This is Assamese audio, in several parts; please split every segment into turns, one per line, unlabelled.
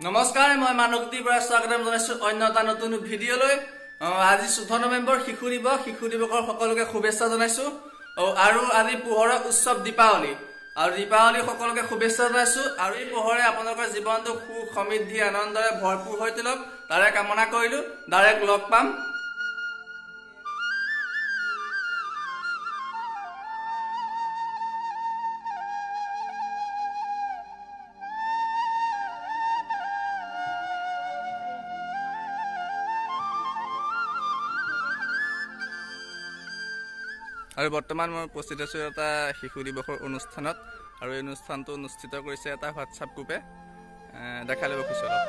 নমস্কাৰ, মই মানৱজ্যোতিৰ পৰা স্বাগতম জনাইছো অন্য এটা নতুন ভিডিঅ'লৈ। আজি 14 নৱেম্বৰ শিশু দিৱসৰ সকলোকে শুভেচ্ছা জনাইছো আৰু আজি পোহৰৰ উৎসৱ দীপাৱলী আৰু দীপাৱলী সকলোকে শুভেচ্ছা জনাইছো আৰু এই পোহৰে আপোনালোকৰ জীৱনটো সুখ সমৃদ্ধি আনন্দৰে ভৰপূৰ হৈ তোলক তাৰে কামনা কৰিলো। ডাইৰেক্ট লগ পাম। আৰু বৰ্তমান মই উপস্থিত আছো এটা শিশু দিৱসৰ অনুষ্ঠানত আৰু এই অনুষ্ঠানটো অনুষ্ঠিত কৰিছে এটা হোৱাটছআপ গ্ৰুপে। দেখাই ল'ব খুজিছোঁ অলপ।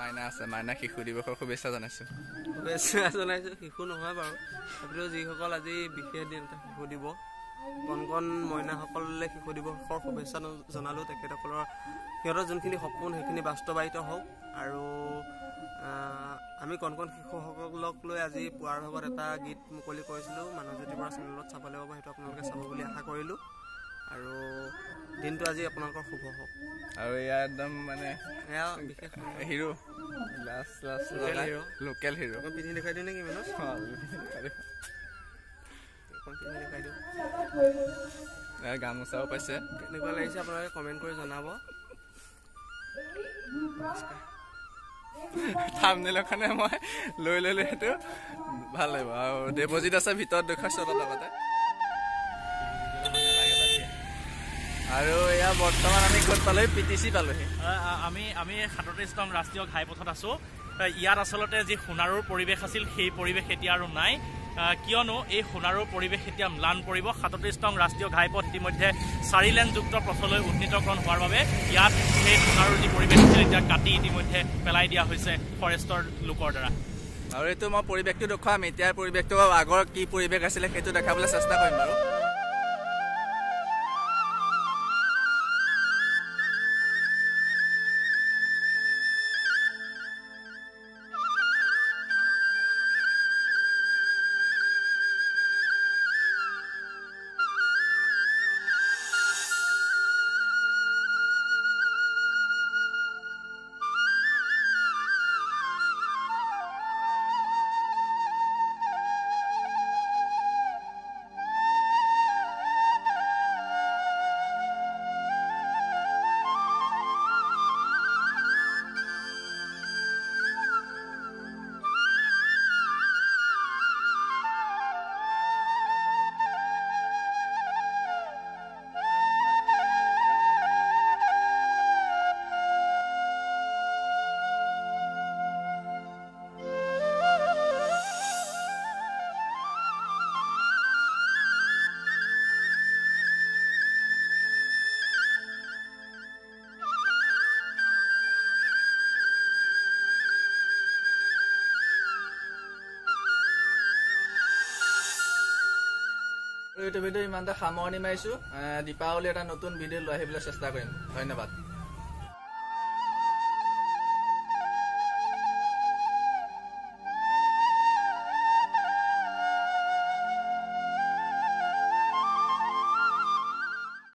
মাইনা আছে, মাইনা শিশু দিৱসৰ শুভেচ্ছা জনাইছো।
শিশু নহয় বাৰু, তথাপিও যিসকল আজি বিশেষ দিন এটা শিশু দিৱস, কণ মইনাসকললৈ শিশু দিৱসৰ শুভেচ্ছা জনালোঁ। তেখেতসকলৰ সিহঁতৰ যোনখিনি সপোন সেইখিনি বাস্তৱায়িত হওক আৰু আমি কণ শিশুসকলক লৈ আজি পুৱাৰ ভাগত এটা গীত মুকলি কৰিছিলোঁ, মানৱজ্যোতিৰ পৰা চেনেলত চাবলৈ পাব, সেইটো আপোনালোকে চাব বুলি আশা কৰিলোঁ আৰু দিনটো আজি আপোনালোকৰ শুভ হওক। আৰু
এয়া একদম মানে
এয়া বিশেষ
হিৰো, লোকেল হিৰো।
পিন্ধি দেখাই দিওঁ নেকি মেনচ? দেখাই দিওঁ।
গামোচাও পাইছে।
কেনেকুৱা লাগিছে আপোনালোকে কমেণ্ট কৰি জনাব।
থাম্বনেইলৰ কাৰণে মই লৈ ল'লো, সেইটো ভাল লাগিব। আৰু দেৱজিত আছে ভিতৰত দেখুৱাইছোঁ অলপ লগতে। আৰু এয়া বৰ্তমান আমি ক'ত পালোহি? PTC পালোহি।
আমি 37নং ৰাষ্ট্ৰীয় ঘাইপথত আছোঁ। ইয়াত আচলতে যি সোণাৰুৰ পৰিৱেশ আছিল সেই পৰিৱেশ এতিয়া আৰু নাই, কিয়নো এই সোণাৰুৰ পৰিৱেশ এতিয়া ম্লান পৰিব। 37নং ৰাষ্ট্ৰীয় ঘাইপথ ইতিমধ্যে 4 লেনযুক্ত পথলৈ উন্নীতকৰণ হোৱাৰ বাবে ইয়াত সেই সোণাৰুৰ যি পৰিৱেশ আছিল এতিয়া কাটি ইতিমধ্যে পেলাই দিয়া হৈছে ফৰেষ্টৰ লোকৰ দ্বাৰা।
আৰু এইটো মই পৰিৱেশটো দেখুৱাম। এতিয়াৰ পৰিৱেশটো আগৰ কি পৰিৱেশ আছিলে সেইটো দেখাবলৈ চেষ্টা কৰিম বাৰু। এইটো ভিডিঅ' ইমানটা সামৰণি মাৰিছোঁ। দীপাৱলী এটা নতুন ভিডিঅ' লৈ আহিবলৈ চেষ্টা কৰিম। ধন্যবাদ।